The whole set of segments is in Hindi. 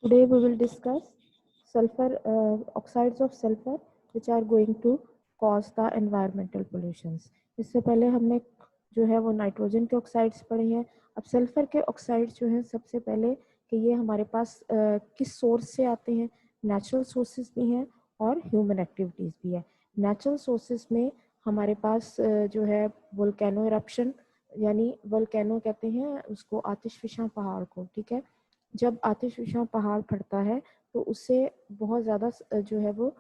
Today we will discuss sulfur oxides of sulfur which are going to cause the environmental pollutions. इससे पहले हमने जो है वो नाइट्रोजन के ऑक्साइड्स पढ़े हैं. अब सल्फर के ऑक्साइड्स जो हैं सबसे पहले कि ये हमारे पास किस सोर्स से आते हैं. नेचुरल सोर्सेज भी हैं और ह्यूमन एक्टिविटीज़ भी है. नेचुरल सोर्सेज में हमारे पास जो है वोल्केनो इरप्शन, यानी वोल्केनो कहते हैं उसको आतिशफिशा पहाड़ को. ठीक है, जब आतिशफिशा पहाड़ फटता है तो उससे बहुत ज़्यादा जो है वो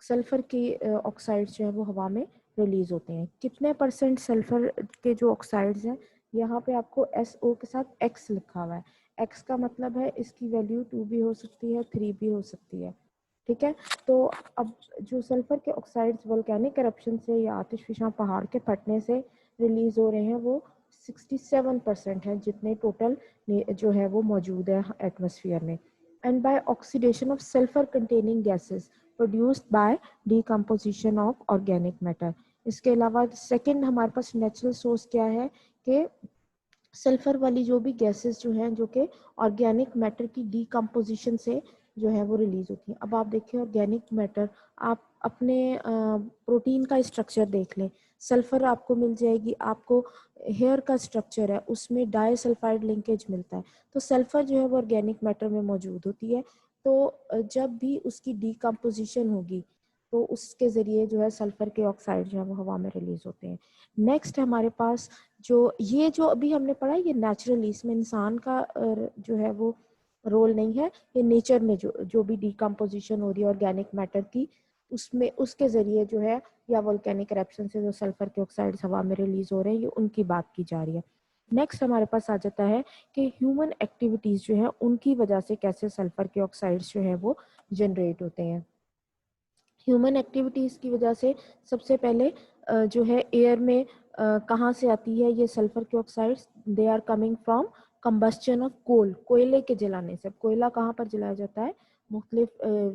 सल्फ़र की ऑक्साइड्स जो है वो हवा में रिलीज़ होते हैं. कितने परसेंट सल्फ़र के जो ऑक्साइड्स हैं, यहाँ पे आपको SO के साथ X लिखा हुआ है. X का मतलब है इसकी वैल्यू 2 भी हो सकती है, 3 भी हो सकती है. ठीक है, तो अब जो सल्फ़र के ऑक्साइड्स वोल्केनिक करप्शन से या आतिशफिशा पहाड़ के फटने से रिलीज़ हो रहे हैं वो 67% है जितने टोटल जो है वो मौजूद है एटमॉस्फेयर में. And by oxidation of sulphur containing gases produced by decomposition of organic matter. इसके अलावा सेकंड हमारे पास नेचुरल सोर्स क्या है कि सल्फर वाली जो भी गैसेस जो हैं जो कि ऑर्गेनिक मैटर की डिकम्पोजिशन से जो है वो रिलीज होती हैं. अब आप देखिए ऑर्गेनिक मैटर, आप अपने प्रोटीन का स्ट्रक्चर देख लें, सल्फर आपको मिल जाएगी. आपको हेयर का स्ट्रक्चर है उसमें डाइसल्फाइड लिंकेज मिलता है. तो सल्फर जो है वो ऑर्गेनिक मैटर में मौजूद होती है. तो जब भी उसकी डिकम्पोजिशन होगी तो उसके ज़रिए जो है सल्फर के ऑक्साइड जो है वो हवा में रिलीज होते हैं. नेक्स्ट हमारे पास ये जो अभी हमने पढ़ा ये नेचुरली, इसमें इंसान का जो है वो रोल नहीं है. ये नेचर में जो भी डिकम्पोजिशन हो रही है ऑर्गेनिक मैटर की, उसमें उसके ज़रिए जो है या वोल्केनिक इरप्शन से जो सल्फर के ऑक्साइड्स हवा में रिलीज हो रहे हैं ये उनकी बात की जा रही है. नेक्स्ट हमारे पास आ जाता है कि ह्यूमन एक्टिविटीज़ जो है उनकी वजह से कैसे सल्फर के ऑक्साइड्स जो है वो जनरेट होते हैं. ह्यूमन एक्टिविटीज़ की वजह से सबसे पहले जो है एयर में कहाँ से आती है ये सल्फर के oxides. They are coming from combustion of coal, कोयले के जलाने से. कोयला कहाँ पर जलाया जाता है, मुख्तलिफ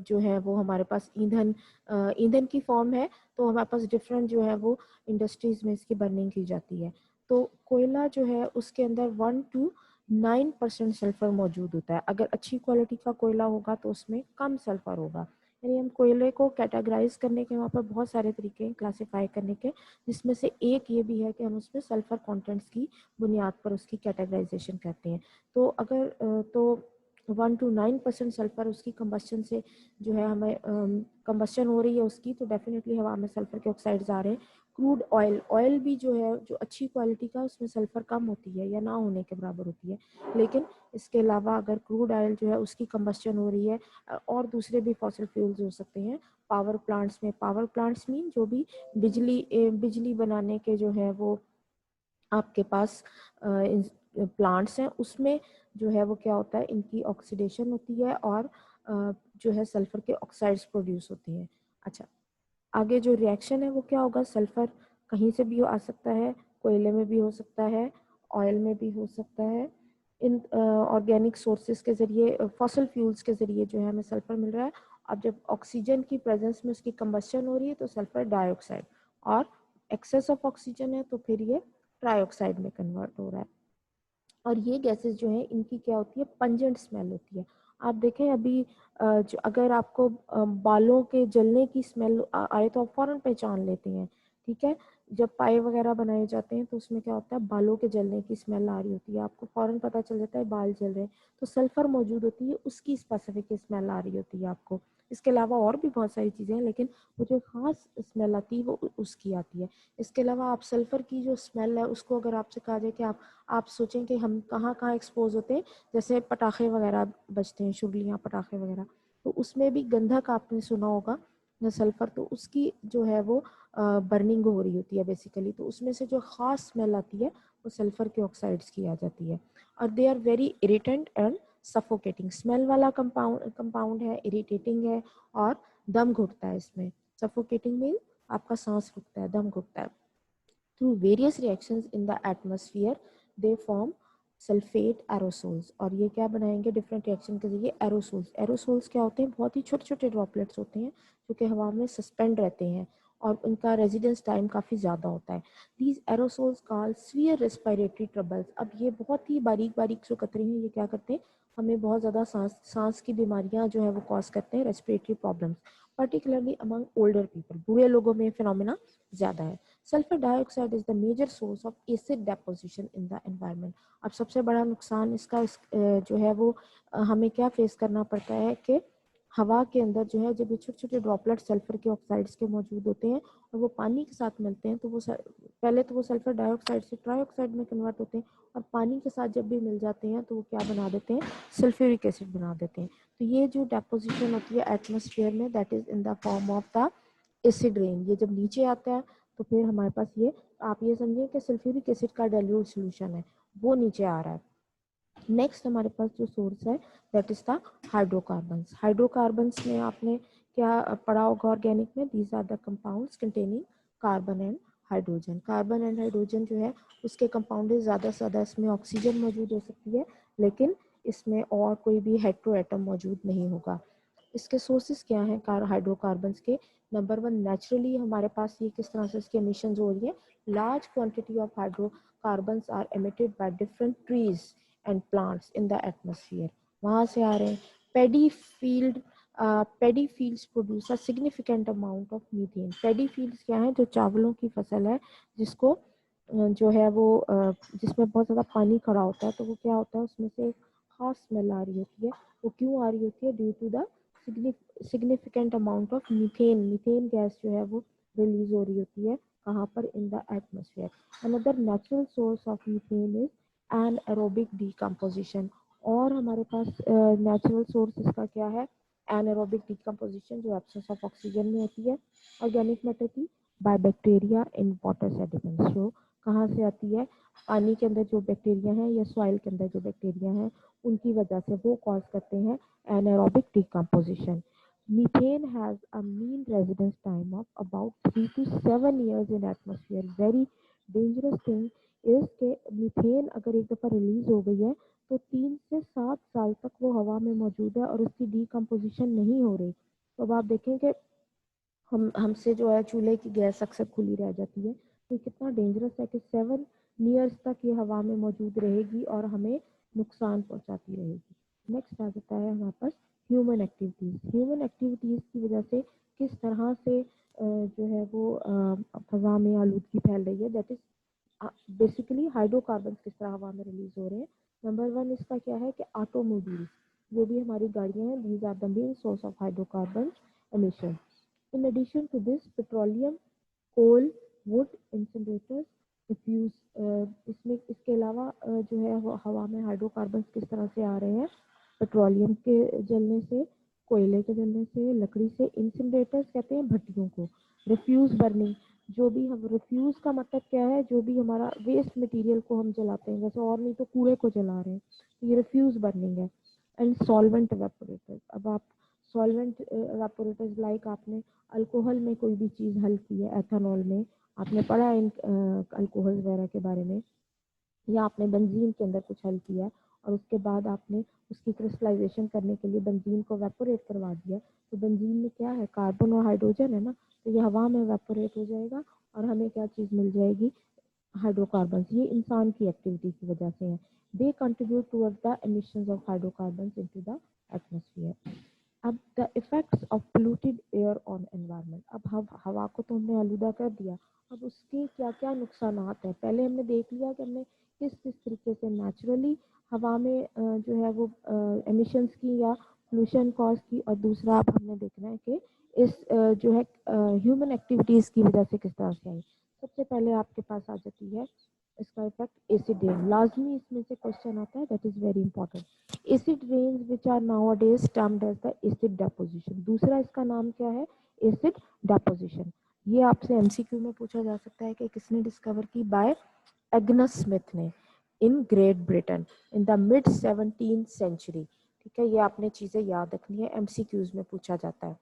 जो है वो हमारे पास ईंधन की फॉर्म है. तो हमारे पास डिफरेंट जो है वो इंडस्ट्रीज़ में इसकी बर्निंग की जाती है. तो कोयला जो है उसके अंदर 1 to 9% सल्फर मौजूद होता है. अगर अच्छी क्वालिटी का कोयला होगा तो उसमें कम सल्फर होगा. यानी हम कोयले को कैटेगराइज करने के वहाँ पर बहुत सारे तरीके हैं क्लासीफाई करने के, जिसमें से एक ये भी है कि हम उसमें सल्फर कंटेंट्स की बुनियाद पर उसकी कैटेगराइजेशन करते हैं. तो अगर तो 1 to 9% सल्फर उसकी कंबस्शन से जो है हमें कंबस्शन हो रही है उसकी, तो डेफिनेटली हवा में सल्फर के ऑक्साइड्स आ रहे हैं. क्रूड ऑयल भी जो है जो अच्छी क्वालिटी का उसमें सल्फर कम होती है या ना होने के बराबर होती है. लेकिन इसके अलावा अगर क्रूड ऑयल जो है उसकी कंबस्शन हो रही है और दूसरे भी फॉसिल फ्यूल्स हो सकते हैं पावर प्लांट्स में. पावर प्लांट्स मीन जो भी बिजली बनाने के जो है वो आपके पास प्लांट्स हैं, उसमें जो है वो क्या होता है, इनकी ऑक्सीडेशन होती है और जो है सल्फर के ऑक्साइड्स प्रोड्यूस होती हैं. अच्छा, आगे जो रिएक्शन है वो क्या होगा, सल्फर कहीं से भी आ सकता है, कोयले में भी हो सकता है, ऑयल में भी हो सकता है. इन ऑर्गेनिक सोर्सेज के ज़रिए, फॉसिल फ्यूल्स के ज़रिए जो है हमें सल्फर मिल रहा है. अब जब ऑक्सीजन की प्रेजेंस में उसकी कंबस्शन हो रही है तो सल्फर डाइऑक्साइड, और एक्सेस ऑफ ऑक्सीजन है तो फिर ये ट्राइऑक्साइड में कन्वर्ट हो रहा है. और ये गैसेस जो है इनकी क्या होती है, पंजेंट स्मेल होती है. आप देखें अभी जो अगर आपको बालों के जलने की स्मेल आए तो आप फ़ौरन पहचान लेते हैं. ठीक है, जब पाए वगैरह बनाए जाते हैं तो उसमें क्या होता है, बालों के जलने की स्मेल आ रही होती है, आपको फ़ौरन पता चल जाता है बाल जल रहे हैं. तो सल्फ़र मौजूद होती है, उसकी स्पेसिफिक स्मेल आ रही होती है आपको. इसके अलावा और भी बहुत सारी चीज़ें हैं लेकिन वो जो ख़ास स्मेल आती है वो उसकी आती है. इसके अलावा आप सल्फ़र की जो स्मेल है उसको अगर आपसे कहा जाए कि आप सोचें कि हम कहाँ कहाँ एक्सपोज होते हैं, जैसे पटाखे वगैरह बजते हैं, शुगलियाँ पटाखे वगैरह, तो उसमें भी गंधक आपने सुना होगा सल्फर, तो उसकी जो है वो बर्निंग हो रही होती है बेसिकली. तो उसमें से जो ख़ास स्मेल आती है वो सल्फर के ऑक्साइड्स की आ जाती है. और they are very irritant and suffocating. Smell वाला कंपाउंड है, इरिटेटिंग है और दम घुटता है इसमें. सफोकेटिंग मीन आपका सांस रुकता है, दम घुटता है. Through various reactions in the atmosphere they form sulphate aerosols. और ये क्या बनाएंगे, डिफरेंट रिएक्शन के जरिए एरोसोल्स. एरोसोल्स क्या होते हैं, बहुत ही छोटे छोटे ड्रॉपलेट्स होते हैं जो कि हवा में सस्पेंड रहते हैं और उनका रेजिडेंस टाइम काफ़ी ज़्यादा होता है। These aerosols call severe respiratory troubles. अब ये बहुत ही बारीक बारीक जो कतरे हैं ये क्या करते हैं, हमें बहुत ज़्यादा सांस की बीमारियां जो है वो कॉज करते हैं, respiratory problems, particularly among older people, बूढ़े लोगों में फिनोमिना ज़्यादा है। Sulphur dioxide is the major source of acid deposition in the environment. अब सबसे बड़ा नुकसान इसका जो है वो हमें क्या फेस करना पड़ता है कि हवा के अंदर जो है जब ये छोटे छोटे ड्रॉपलेट सल्फर के ऑक्साइड्स के मौजूद होते हैं और वो पानी के साथ मिलते हैं तो वो पहले तो वो सल्फर डाइऑक्साइड से ट्राइऑक्साइड में कन्वर्ट होते हैं और पानी के साथ जब भी मिल जाते हैं तो वो क्या बना देते हैं, सल्फ्यूरिक एसिड बना देते हैं। तो ये जो डेपोजिशन होती है एटमॉस्फेयर में, that is in the form of the acid rain. ये जब नीचे आता है तो फिर हमारे पास ये, आप ये समझिए कि सल्फ्यूरिक एसिड का डाइल्यूट सॉल्यूशन है वो नीचे आ रहा है। नेक्स्ट हमारे पास जो सोर्स है that is the hydrocarbons. Hydrocarbons में आपने क्या पढ़ा होगा ऑर्गेनिक में, these are the compounds containing carbon and hydrogen. Carbon and hydrogen जो है उसके कंपाउंड ज़्यादा से ज़्यादा, इसमें ऑक्सीजन मौजूद हो सकती है लेकिन इसमें और कोई भी हेट्रो एटम मौजूद नहीं होगा। इसके सोर्सेज क्या हैं हाइड्रोकार्बन्स के? नंबर वन, नेचुरली हमारे पास ये किस तरह से इसकी एमिशंस हो रही है, large quantity of hydrocarbons are emitted by different trees and plants in the atmosphere, वहाँ से आ रहे हैं। Paddy field paddy fields produce a significant amount of methane. Paddy fields क्या है, जो चावलों की फसल है जिसको जो है वो जिसमें बहुत ज़्यादा पानी खड़ा होता है, तो वो क्या होता है उसमें से एक खास स्मेल आ रही होती है। वो क्यों आ रही होती है? Due to the significant amount of methane. Methane gas जो है वो रिलीज हो रही होती है कहाँ पर, इन the atmosphere. Another natural source of methane is anaerobic decomposition. और हमारे पास नेचुरल सोर्स इसका क्या है, एनारोबिक डिकम्पोजिशन, जो एब्सेंस ऑफ ऑक्सीजन में होती है ऑर्गेनिक मैटर की, by bacteria in water sediments. जो कहाँ से आती है, पानी के अंदर जो बैक्टीरिया हैं या सॉइल के अंदर जो बैक्टीरिया हैं उनकी वजह से वो कॉज करते हैं anaerobic decomposition. Methane has a mean residence time of about 3 to 7 years in atmosphere. Very dangerous thing is कि मीथेन अगर एक दफ़ा रिलीज हो गई है तो 3 से 7 साल तक वो हवा में मौजूद है और उसकी डिकम्पोजिशन नहीं हो रही। तो अब आप देखें कि हमसे जो है चूल्हे की गैस अक्सर खुली रह जाती है, तो कितना डेंजरस है कि 7 ईयर्स तक ये हवा में मौजूद रहेगी और हमें नुकसान पहुंचाती रहेगी। नेक्स्ट आ जाता है हमारे पास ह्यूमन एक्टिविटीज़। ह्यूमन एक्टिविटीज़ की वजह से किस तरह से जो है वो फजा में आलूदगी फैल रही है, दैट इज बेसिकली हाइड्रोकार्बन किस तरह हवा में रिलीज हो रहे हैं। नंबर वन इसका क्या है कि ऑटोमोबाइल, जो भी हमारी गाड़ियाँ हैं, these are the main source of hydrocarbon emission. In addition to this, petroleum, coal, wood, incinerators, refuse, इसमें इसके अलावा जो है हवा में हाइड्रोकार्बन किस तरह से आ रहे हैं, पेट्रोलियम के जलने से, कोयले के जलने से, लकड़ी से। इंसिनरेटर्स कहते हैं भट्टियों को। रिफ्यूज बर्निंग, जो भी हम, रिफ्यूज का मतलब क्या है, जो भी हमारा वेस्ट मटेरियल को हम जलाते हैं, जैसे और नहीं तो कूड़े को जला रहे हैं, तो ये रिफ्यूज बर्निंग है। And solvent evaporators. अब आप सॉल्वेंट एवापोरेटर्स लाइक आपने अल्कोहल में कोई भी चीज़ हल की है, एथेनॉल में आपने पढ़ा है इन अल्कोहल वगैरह के बारे में, या आपने बेंजीन के अंदर कुछ हल किया और उसके बाद आपने उसकी क्रिस्टलाइजेशन करने के लिए बेंजीन को वेपोरेट करवा दिया, तो बेंजीन में क्या है, कार्बन और हाइड्रोजन है ना, तो ये हवा में वेपोरेट हो जाएगा और हमें क्या चीज़ मिल जाएगी, हाइड्रोकार्बन। ये इंसान की एक्टिविटी की वजह से है। They contribute toward the emissions of hydrocarbon into the atmosphere. अब the effects of polluted air on environment. अब हवा को तो हमने आलूदा कर दिया, अब उसके क्या क्या नुकसान हैं। पहले हमने देख लिया कि हमने किस किस तरीके से नेचुरली हवा में जो है वो एमिशंस की या पोल्यूशन कॉज की, और दूसरा अब हमने देखना है कि इस जो है ह्यूमन एक्टिविटीज़ की वजह से किस तरह से आई। सबसे पहले आपके पास आ जाती है इसका इफेक्ट एसिड रेन। लाजमी इसमें से क्वेश्चन आता है, that is very important. Acid rains which are nowadays termed as the acid deposition. दूसरा इसका नाम क्या है, एसिड डेपोजिशन। ये आपसे एमसीक्यू में पूछा जा सकता है कि किसने डिस्कवर की, बाय एग्नस स्मिथ ने, in great Britain in the mid 17th century. ठीक है, ये आपने चीज़ें याद रखनी है, एमसीक्यूज में पूछा जाता है।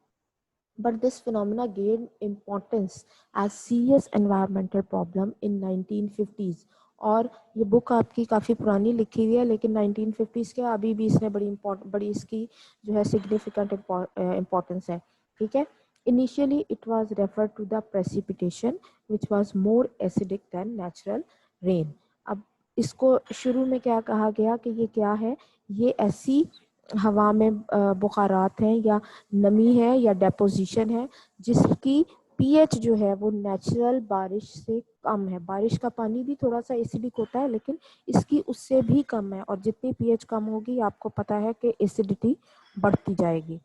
But this phenomena gained importance as serious environmental problem in 1950s। और ये बुक आपकी काफ़ी पुरानी लिखी हुई है लेकिन 1950s के अभी भी इसने बड़ी इसकी जो है सिग्निफिकेंट इम्पोर्टेंस है। ठीक है, Initially, it was referred to the precipitation which was more acidic than natural rain. अब इसको शुरू में क्या कहा गया कि ये क्या है, ये ऐसी हवा में बुखारात हैं या नमी है या डेपोजिशन है जिसकी पीएच जो है वो नेचुरल बारिश से कम है. बारिश का पानी भी थोड़ा सा एसिडिक होता है लेकिन इसकी उससे भी कम है, और जितनी पीएच कम होगी आपको पता है कि एसिडिटी बढ़ती जाएगी.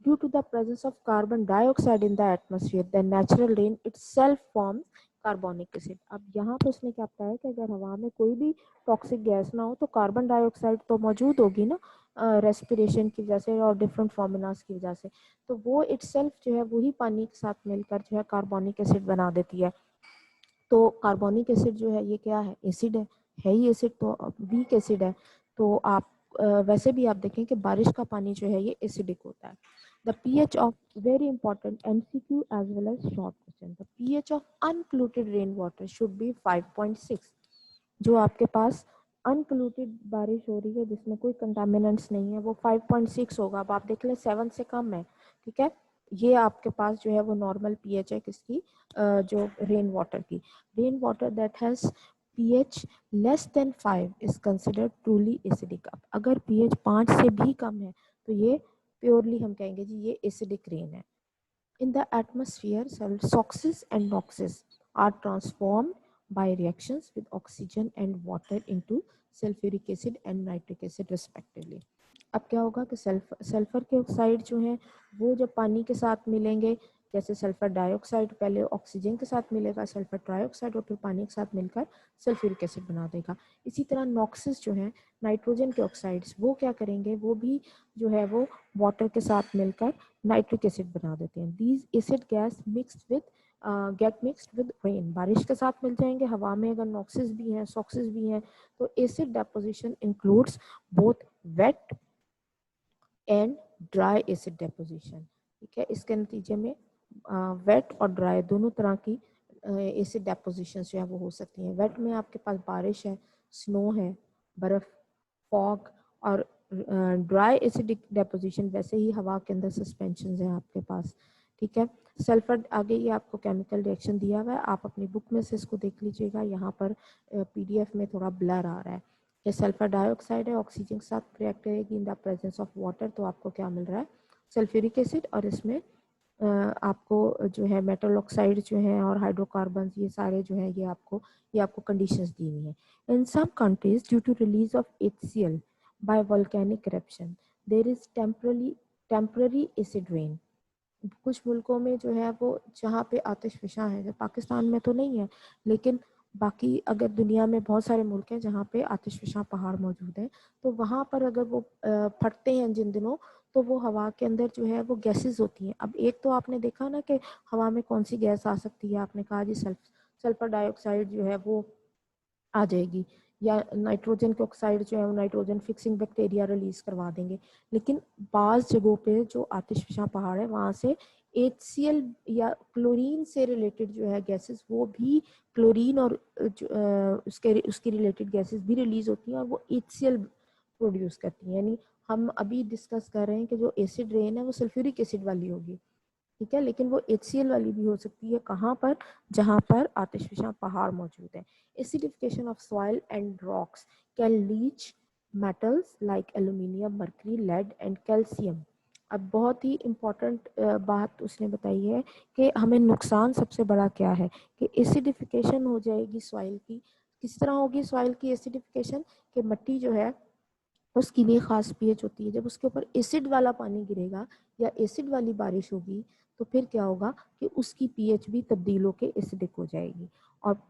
Due to the presence of carbon dioxide in the atmosphere, the natural rain itself forms carbonic acid. अब यहाँ पे उसने क्या बताया कि अगर हवा में कोई भी टॉक्सिक गैस ना हो तो कार्बन डाइऑक्साइड तो मौजूद होगी ना रेस्पिरेशन की वजह से और डिफरेंट फॉर्मुलाज की वजह से, तो वो इटसेल्फ जो है वही पानी के साथ मिलकर जो है कार्बोनिक एसिड बना देती है. तो कार्बोनिक एसिड जो है ये क्या है, एसिड है ही एसिड, तो वीक एसिड है. तो आप वैसे भी आप देखें कि बारिश का पानी जो है ये एसिडिक होता है. The pH of very important MCQ as well as short question, the pH of unpolluted rain water should be 5.6. जो आपके पास अनपोल्यूटेड बारिश हो रही है जिसमें कोई कंटामिनेंट्स नहीं है वो 5.6 होगा. अब आप देख लें 7 से कम है, ठीक है. ये आपके पास जो है वो नॉर्मल पीएच है किसकी, जो रेन वाटर की. Rain water that has pH less than 5 is considered truly acidic. अगर पीएच 5 से भी कम है तो ये प्योरली हम कहेंगे जी ये एसिडिक रेन है. In the atmosphere, SOxes and NOxes are transformed by reactions with oxygen and water into sulfuric acid and nitric acid respectively. अब क्या होगा कि सल्फर के ऑक्साइड जो हैं वो जब पानी के साथ मिलेंगे, जैसे सल्फर डाइऑक्साइड पहले ऑक्सीजन के साथ मिलेगा, सल्फर ट्राइऑक्साइड और फिर पानी के साथ मिलकर सल्फ्यूरिक एसिड बना देगा. इसी तरह नॉक्सिस जो है नाइट्रोजन के ऑक्साइड्स वो क्या करेंगे, वो भी जो है वो वाटर के साथ मिलकर नाइट्रिक एसिड बना देते हैं. These acid gas mixed with gate mixed with rain, बारिश के साथ मिल जाएंगे. हवा में अगर नॉक्सिस भी हैं सॉक्सिस भी हैं तो acid deposition includes both wet and dry acid deposition. ठीक है, इसके नतीजे में वेट और ड्राई दोनों तरह की एसिड डेपोजिशन जो है वो हो सकती हैं. वेट में आपके पास बारिश है, स्नो है, बर्फ, फॉग, और ड्राई एसिडिक डेपोजिशन वैसे ही हवा के अंदर सस्पेंशन है आपके पास. ठीक है, सल्फर आगे ये आपको केमिकल रिएक्शन दिया हुआ है, आप अपनी बुक में से इसको देख लीजिएगा. यहाँ पर पीडीएफ में थोड़ा ब्लर आ रहा है. ये सल्फर डाइऑक्साइड है, ऑक्सीजन के साथ रिएक्ट करेगी in the presence of water, तो आपको क्या मिल रहा है, सल्फ्यूरिक एसिड. और इसमें आपको जो है मेटल ऑक्साइड जो है और हाइड्रोकार्बन ये सारे जो है ये आपको कंडीशंस दी हुई हैं. In some countries due to release of HCl by volcanic eruption there is temporary acid rain. कुछ मुल्कों में जो है वो जहाँ पे आतिशफशां है, पाकिस्तान में तो नहीं है लेकिन बाकी अगर दुनिया में बहुत सारे मुल्क हैं जहाँ पे आतिशफशां पहाड़ मौजूद हैं, तो वहाँ पर अगर वो फटते हैं जिन दिनों, तो वो हवा के अंदर जो है वो गैसेस होती हैं. अब एक तो आपने देखा ना कि हवा में कौन सी गैस आ सकती है, आपने कहा जी सल्फर डाइऑक्साइड जो है वो आ जाएगी, या नाइट्रोजन के ऑक्साइड जो है वो नाइट्रोजन फिक्सिंग बैक्टीरिया रिलीज करवा देंगे. लेकिन बाज़ जगहों पे जो आतिशफशां पहाड़ है वहाँ से HCl या क्लोरीन से रिलेटेड जो है गैसेस वो भी क्लोरीन और उसके रिलेटेड गैसेस भी रिलीज होती हैं और वो HCl प्रोड्यूस करती हैं. यानी हम अभी डिस्कस कर रहे हैं कि जो एसिड रेन है वो सल्फ्यूरिक एसिड वाली होगी, ठीक है, लेकिन वो HCl वाली भी हो सकती है. कहाँ पर, जहाँ पर आतिशफशां पहाड़ मौजूद है. Acidification of soil and rocks can leach metals like aluminium, mercury, lead and calcium. अब बहुत ही इम्पोर्टेंट बात उसने बताई है कि हमें नुकसान सबसे बड़ा क्या है कि एसिडिफिकेशन हो जाएगी सॉइल की. किस तरह होगी सॉइल की एसिडिफिकेशन, कि मिट्टी जो है उसकी भी ख़ास पीएच होती है. जब उसके ऊपर एसिड वाला पानी गिरेगा या एसिड वाली बारिश होगी तो फिर क्या होगा कि उसकी पीएच भी तब्दील होकर एसिडिक हो जाएगी. और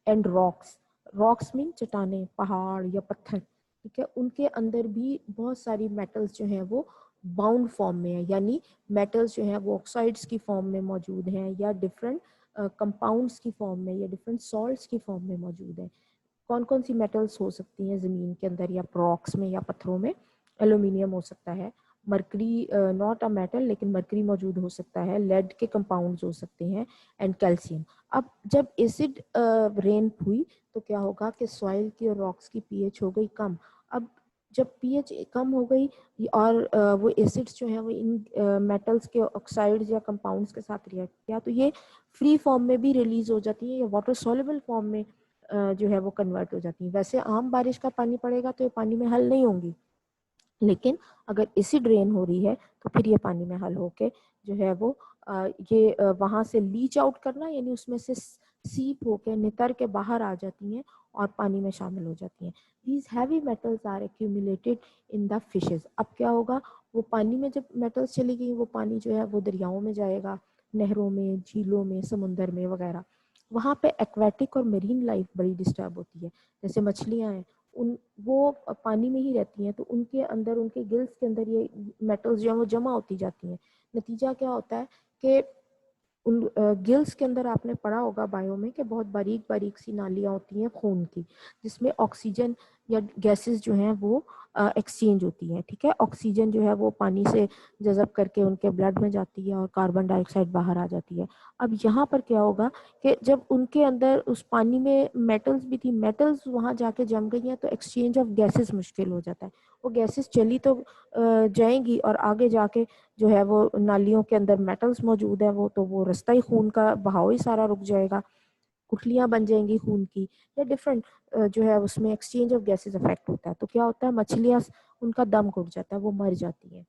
एंड रॉक्स मीन चट्टाने, पहाड़ या पत्थर, ठीक है, उनके अंदर भी बहुत सारी मेटल्स जो हैं वो बाउंड फॉर्म में है, यानी मेटल्स जो हैं वो ऑक्साइड्स की फॉर्म में मौजूद हैं या डिफरेंट कंपाउंड्स की फॉर्म में या डिफरेंट सॉल्ट्स की फॉर्म में मौजूद है. कौन कौन सी मेटल्स हो सकती हैं ज़मीन के अंदर या रॉक्स में या पत्थरों में, एल्यूमिनियम हो सकता है, मरकरी नॉट अ मेटल लेकिन मरकरी मौजूद हो सकता है, लेड के कंपाउंड्स हो सकते हैं, एंड कैल्शियम. अब जब एसिड रेन हुई तो क्या होगा कि सॉइल की और रॉक्स की पीएच हो गई कम. अब जब पीएच कम हो गई और वो एसिड्स जो है वो इन मेटल्स के ऑक्साइड्स या कंपाउंड्स के साथ रिएक्ट किया तो ये फ्री फॉर्म में भी रिलीज हो जाती है या वाटर सॉल्युबल फॉर्म में जो है वो कन्वर्ट हो जाती है। वैसे आम बारिश का पानी पड़ेगा तो ये पानी में हल नहीं होंगी, लेकिन अगर एसिड रेन हो रही है तो फिर ये पानी में हल होके जो है वो ये वहां से लीच आउट करना यानी उसमें से सीप होके नितर के बाहर आ जाती हैं और पानी में शामिल हो जाती हैं। These heavy metals are accumulated in the fishes. अब क्या होगा, वो पानी में जब मेटल्स चली गई वो पानी जो है वो दरियाओं में जाएगा, नहरों में, झीलों में, समुंदर में वगैरह। वहाँ पे एक्वेटिक और मेरीन लाइफ बड़ी डिस्टर्ब होती है। जैसे मछलियाँ हैं, उन वो पानी में ही रहती हैं तो उनके अंदर, उनके गिल्स के अंदर ये मेटल्स जो है वो जमा होती जाती हैं। नतीजा क्या होता है कि उन गिल्स के अंदर आपने पढ़ा होगा बायो में कि बहुत बारीक बारीक सी नालियाँ होती हैं खून की, जिसमें ऑक्सीजन या गैसेस जो हैं वो एक्सचेंज होती हैं। ठीक है, ऑक्सीजन जो है वो पानी से जज़ब करके उनके ब्लड में जाती है और कार्बन डाइऑक्साइड बाहर आ जाती है। अब यहाँ पर क्या होगा कि जब उनके अंदर उस पानी में मेटल्स भी थी, मेटल्स वहाँ जाके जम गई हैं तो एक्सचेंज ऑफ गैसेस मुश्किल हो जाता है। वो गैसेस चली तो जाएंगी और आगे जाके जो है वो नालियों के अंदर मेटल्स मौजूद है, वो तो वो रास्ता ही खून का बहाव ही सारा रुक जाएगा, गुठलियां बन जाएंगी खून की या डिफरेंट जो है उसमें एक्सचेंज ऑफ गैसेस इफेक्ट होता है। तो क्या होता है, मछलियां उनका दम घुट जाता है, वो मर जाती हैं।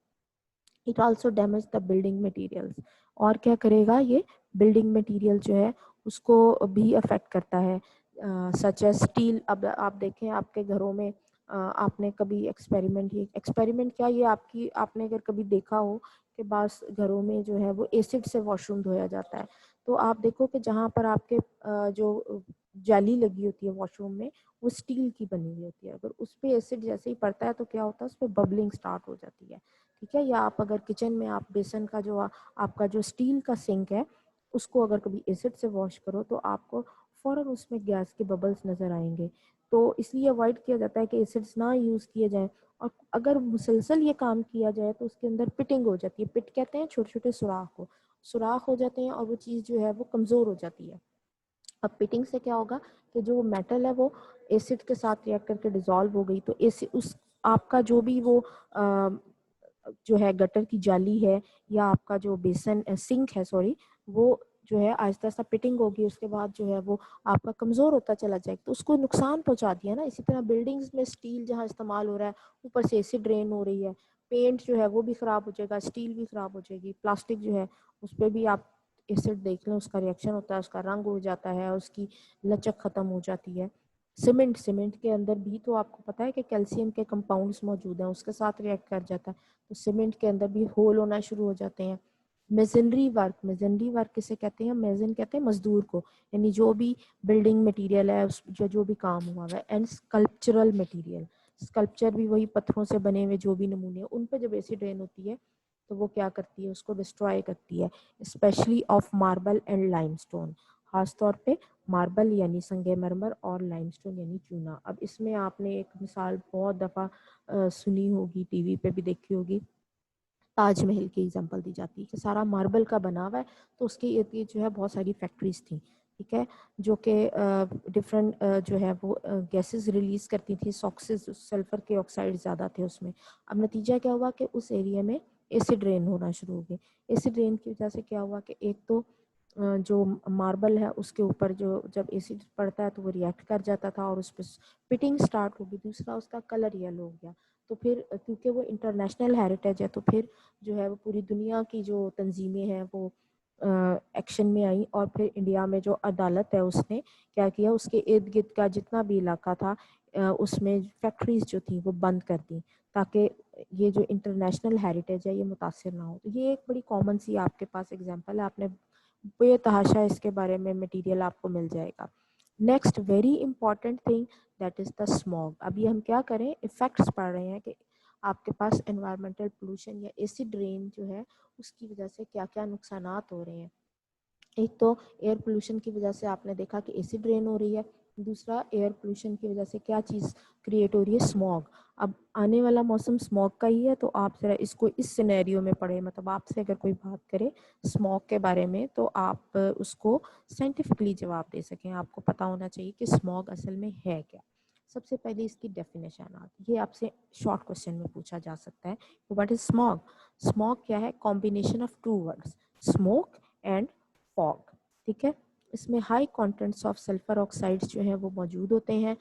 It also damage the building materials. और क्या करेगा, ये बिल्डिंग मटेरियल जो है उसको भी अफेक्ट करता है, सच एज स्टील। अब आप देखें आपके घरों में आपने कभी एक्सपेरिमेंट क्या, ये आपकी आपने अगर कभी देखा हो कि बास घरों में जो है वो एसिड से वॉशरूम धोया जाता है, तो आप देखो कि जहाँ पर आपके जो जाली लगी होती है वॉशरूम में वो स्टील की बनी हुई होती है। अगर उस पर एसिड जैसे ही पड़ता है तो क्या होता है, उस पर बबलिंग स्टार्ट हो जाती है। ठीक है, या आप अगर किचन में आप बेसन का जो आपका जो स्टील का सिंक है उसको अगर कभी एसिड से वॉश करो तो आपको फ़ौरन उसमें गैस के बबल्स नज़र आएंगे। तो इसलिए अवॉइड किया जाता है कि एसिड्स ना यूज़ किए जाएं। और अगर मुसलसल ये काम किया जाए तो उसके अंदर पिटिंग हो जाती है। पिट कहते हैं छोटे छोटे सुराख को, सुराख हो जाते हैं और वो चीज़ जो है वो कमज़ोर हो जाती है। अब पिटिंग से क्या होगा कि जो मेटल है वो एसिड के साथ रिएक्ट करके डिजोल्व हो गई, तो एसिड उस आपका जो भी वो जो है गटर की जाली है या आपका जो बेसन सिंक है, सॉरी, वो जो है आहिस्ता आहिस्ता पिटिंग होगी, उसके बाद जो है वो आपका कमज़ोर होता चला जाएगा, तो उसको नुकसान पहुंचा दिया ना। इसी तरह बिल्डिंग्स में स्टील जहाँ इस्तेमाल हो रहा है, ऊपर से एसिड ड्रेन हो रही है, पेंट जो है वो भी ख़राब हो जाएगा, स्टील भी ख़राब हो जाएगी, प्लास्टिक जो है उस पर भी आप एसिड देख लें, उसका रिएक्शन होता है, उसका रंग उड़ जाता है, उसकी लचक ख़त्म हो जाती है। सीमेंट के अंदर भी तो आपको पता है कि कैल्शियम के कंपाउंड्स मौजूद हैं, उसके साथ रिएक्ट कर जाता है, तो सीमेंट के अंदर भी होल होना शुरू हो जाते हैं। मेजनरी वर्क किसे कहते हैं, मेजन कहते हैं मजदूर को, यानी जो भी बिल्डिंग मटेरियल है उस जो भी काम हुआ है। एंड स्कल्पचरल मटेरियल, स्कल्पचर भी वही पत्थरों से बने हुए जो भी नमूने हैं, उन पर जब एसिड रेन होती है तो वो क्या करती है, उसको डिस्ट्रॉय करती है, specially of marble and limestone, खासतौर पे मार्बल यानी संगमरमर और लाइमस्टोन यानी चूना। अब इसमें आपने एक मिसाल बहुत दफ़ा सुनी होगी, टीवी पे भी देखी होगी, ताजमहल की एग्जांपल दी जाती है कि सारा मार्बल का बना हुआ है, तो उसके इर्द गिर्द जो है बहुत सारी फैक्ट्रीज थी, ठीक है, जो कि डिफरेंट जो है वो गैसेस रिलीज करती थी, सॉक्सेस, सल्फर के ऑक्साइड ज़्यादा थे उसमें। अब नतीजा क्या हुआ कि उस एरिया में एसिड रेन होना शुरू हो गए। एसिड रेन की वजह से क्या हुआ कि एक तो जो मार्बल है उसके ऊपर जो जब एसिड पड़ता है तो वो रिएक्ट कर जाता था और उस पर पिटिंग स्टार्ट हो गई, दूसरा उसका कलर येलो हो गया। तो फिर क्योंकि वो इंटरनेशनल हेरिटेज है तो फिर जो है वो पूरी दुनिया की जो तंजीमें हैं वो एक्शन में आई, और फिर इंडिया में जो अदालत है उसने क्या किया, उसके इर्द गिर्द का जितना भी इलाका था उसमें फैक्ट्रीज जो थी वो बंद कर दी, ताकि ये जो इंटरनेशनल हेरिटेज है ये मुतासर ना हो। तो ये एक बड़ी कॉमन सी आपके पास एग्जांपल है, आपने बेतहाशा इसके बारे में मटेरियल आपको मिल जाएगा। Next very important thing that is the smog. अभी हम क्या करें, इफेक्ट्स पढ़ रहे हैं कि आपके पास एनवायरमेंटल पोल्यूशन या एसिड रेन जो है उसकी वजह से क्या क्या नुकसानात हो रहे हैं। एक तो एयर पोल्यूशन की वजह से आपने देखा कि एसिड रेन हो रही है, दूसरा एयर पोल्यूशन की वजह से क्या चीज़ क्रिएट हो रही है, स्मॉग। अब आने वाला मौसम स्मॉग का ही है, तो आप ज़रा इसको इस सिनेरियो में पढ़ें, मतलब आपसे अगर कोई बात करे स्मॉग के बारे में तो आप उसको साइंटिफिकली जवाब दे सकें, आपको पता होना चाहिए कि स्मॉग असल में है क्या। सबसे पहले इसकी डेफिनेशन आती है, ये आपसे शॉर्ट क्वेश्चन में पूछा जा सकता है। What is smog? स्मॉग क्या है? Combination of two words, smoke and fog. ठीक है, इसमें high contents of sulphur oxides जो है वो मौजूद होते हैं।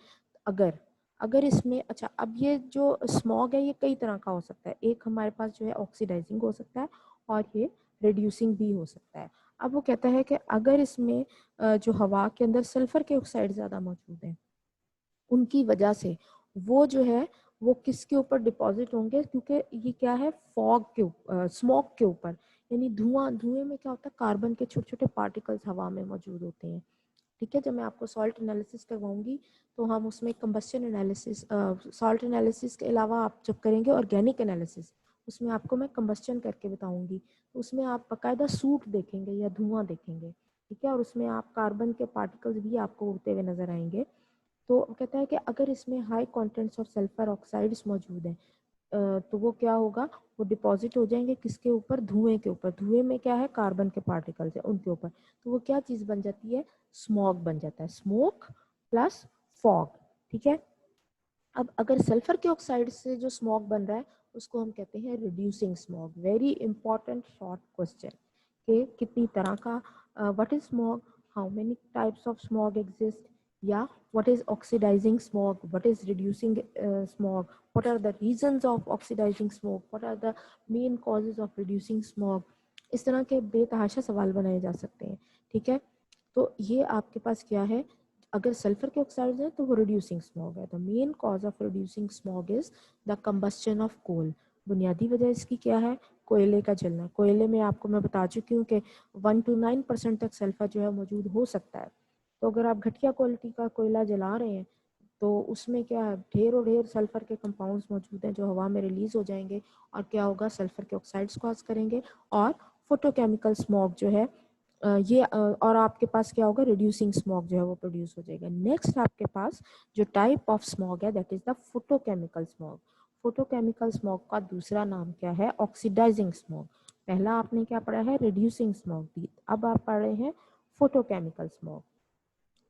अगर अगर इसमें, अच्छा, अब ये जो स्मॉग है ये कई तरह का हो सकता है। एक हमारे पास जो है ऑक्सीडाइजिंग हो सकता है और ये रिड्यूसिंग भी हो सकता है। अब वो कहता है कि अगर इसमें जो हवा के अंदर सल्फर के ऑक्साइड ज़्यादा मौजूद हैं, उनकी वजह से वो जो है वो किसके ऊपर डिपॉजिट होंगे, क्योंकि ये क्या है, फॉग के ऊपर, स्मोक के ऊपर, यानी धुएं में क्या होता है, कार्बन के छोटे छोटे पार्टिकल्स हवा में मौजूद होते हैं। ठीक है, जब मैं आपको सॉल्ट एनालिसिस करवाऊंगी तो हम उसमें कंबस्शन एनालिसिस, सॉल्ट एनालिसिस के अलावा आप जब करेंगे ऑर्गेनिक एनालिसिस, उसमें आपको मैं कंबस्शन करके बताऊंगी। तो उसमें आप बाकायदा सूट देखेंगे या धुआं देखेंगे। ठीक है, और उसमें आप कार्बन के पार्टिकल्स भी आपको उड़ते हुए नजर आएंगे। तो कहता है कि अगर इसमें high contents of sulphur oxides मौजूद हैं, तो वो क्या होगा, वो डिपॉजिट हो जाएंगे किसके ऊपर, धुएं के ऊपर। धुएं में क्या है, कार्बन के पार्टिकल्स है उनके ऊपर। तो वो क्या चीज़ बन जाती है, स्मॉग बन जाता है, स्मोक प्लस फॉग। ठीक है, अब अगर सल्फर के ऑक्साइड से जो स्मॉग बन रहा है उसको हम कहते हैं reducing smog. Very important short question कि कितनी तरह का, what is smog, how many types of smog exist, या what is oxidising smog, what is reducing smog, what are the reasons of oxidizing smoke, what are the main causes of reducing smog। इस तरह के बेतहाशा सवाल बनाए जा सकते हैं। ठीक है, तो ये आपके पास क्या है, अगर सल्फर के ऑक्साइड है तो वो रिड्यूसिंग स्मॉग है। The main cause of reducing smog is the combustion of coal. बुनियादी वजह इसकी क्या है, कोयले का जलना। कोयले में आपको मैं बता चुकी हूँ कि 1 to 9% तक सल्फर जो है मौजूद हो सकता है। तो अगर आप घटिया क्वालिटी का कोयला जला रहे हैं तो उसमें क्या है, ढेरों ढेर सल्फर के कंपाउंड्स मौजूद हैं जो हवा में रिलीज हो जाएंगे और क्या होगा, सल्फर के ऑक्साइड्स कॉज करेंगे और फोटोकेमिकल स्मॉग जो है और आपके पास क्या होगा, रिड्यूसिंग स्मॉग जो है वो प्रोड्यूस हो जाएगा। नेक्स्ट आपके पास जो टाइप ऑफ स्मॉग है that is the photochemical smog. Photochemical smog का दूसरा नाम क्या है, ऑक्सीडाइजिंग स्मॉग। पहला आपने क्या पढ़ा है, रिड्यूसिंग स्मॉग, अब आप पढ़ रहे हैं फोटोकेमिकल स्मॉग।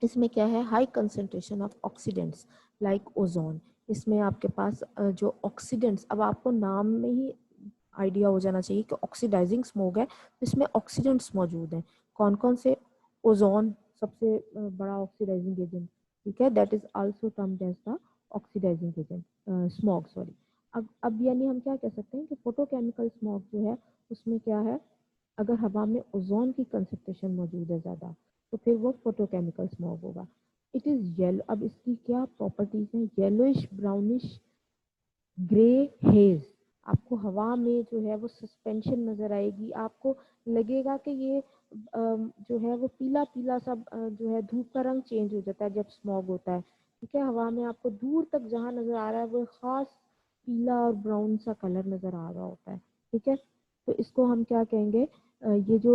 इसमें क्या है, high concentration of oxidants like ozone. इसमें आपके पास जो ऑक्सीडेंट्स, अब आपको नाम में ही आइडिया हो जाना चाहिए कि ऑक्सीडाइजिंग स्मोक है तो इसमें ऑक्सीडेंट्स मौजूद हैं। कौन कौन से, ओजोन सबसे बड़ा ऑक्सीडाइजिंग एजेंट। ठीक है, that is also termed as the oxidizing agent, smoke, sorry. अब यानी हम क्या कह सकते हैं कि फोटोकेमिकल स्मोक जो है उसमें क्या है, अगर हवा में ओजोन की कंसंट्रेशन मौजूद है ज़्यादा तो फिर वो फोटोकेमिकल स्मॉग होगा। It is yellow. अब इसकी क्या प्रॉपर्टीज हैं, येलोइश ब्राउनिश ग्रे हेज। आपको हवा में जो है वो सस्पेंशन नज़र आएगी, आपको लगेगा कि ये जो है वो पीला पीला सा जो है धूप का रंग चेंज हो जाता है जब स्मॉग होता है। ठीक है, हवा में आपको दूर तक जहाँ नज़र आ रहा है वो खास पीला और ब्राउन सा कलर नज़र आ रहा होता है। ठीक है, तो इसको हम क्या कहेंगे, ये जो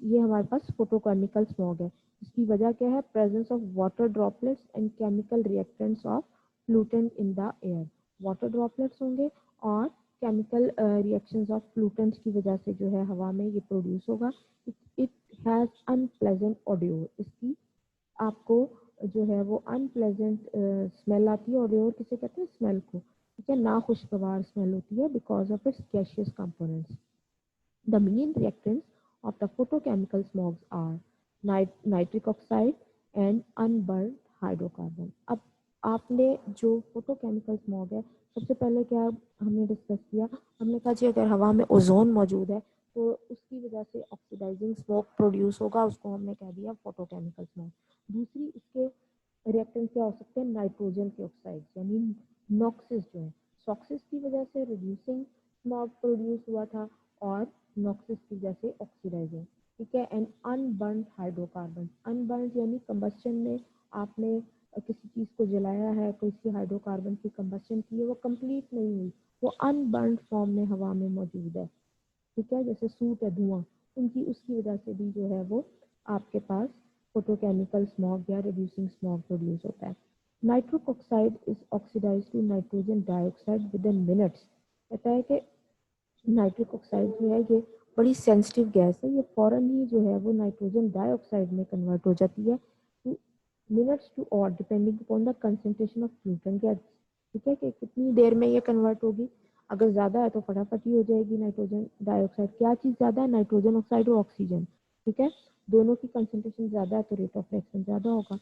ये हमारे पास फोटोकेमिकल स्मॉग है। इसकी वजह क्या है, presence of water droplets and chemical reactants of pollutant in the air. Water droplets होंगे और केमिकल रिएक्शंस ऑफ फ्लूटेंट्स की वजह से जो है हवा में ये प्रोड्यूस होगा। It has unpleasant audio. इसकी आपको जो है वो अनप्लेजेंट स्मेल आती है। ऑडियो किसे कहते हैं, स्मेल को। ठीक है, ना खुशगवार स्मेल होती है because of its gaseous components. The main reactants of the photochemical smogs are nitric oxide and unburned hydrocarbon। अब आपने जो फोटोकेमिकल स्मॉग है, सबसे पहले क्या हमने डिस्कस किया, हमने कहा जी अगर हवा में ओजोन मौजूद है तो उसकी वजह से ऑक्सीडाइजिंग स्मोक प्रोड्यूस होगा, उसको हमने कह दिया फोटोकेमिकल स्मोक। दूसरी इसके रिएक्टेंट क्या हो सकते हैं, नाइट्रोजन के ऑक्साइड यानी नॉक्सिस जो है, सॉक्सिस की वजह से रिड्यूसिंग स्मॉग प्रोड्यूस हुआ था और नॉक्सिस की वजह से ऑक्सीडाइजिंग। ठीक है, एंड अनबर्न हाइड्रोकार्बन। अनबर्न यानी कंबस्शन में आपने किसी चीज़ को जलाया है, किसी हाइड्रोकार्बन की कंबस्शन की है, वो कंप्लीट नहीं हुई, वो अनबर्न फॉर्म में हवा में मौजूद है। ठीक है, जैसे सूट है, धुआं, उनकी उसकी वजह से भी जो है वो आपके पास फोटोकेमिकल स्मॉग या रिड्यूसिंग स्मॉग प्रोड्यूस होता है। Nitric oxide is oxidize to nitrogen dioxide within minutes. कहता है कि नाइट्रिक ऑक्साइड जो है ये बड़ी सेंसिटिव गैस है, ये फौरन ही जो है वो नाइट्रोजन डाइऑक्साइड में कन्वर्ट हो जाती है। मिनट्स टू और depending upon the concentration of flute gas. ठीक है, कि कितनी देर में ये कन्वर्ट होगी। अगर ज़्यादा है तो फटाफट ही हो जाएगी। नाइट्रोजन डाइऑक्साइड, क्या चीज़ ज़्यादा है, नाइट्रोजन ऑक्साइड और ऑक्सीजन। ठीक है, दोनों की कंसंट्रेशन ज़्यादा है तो रेट ऑफ रिएक्शन ज़्यादा होगा।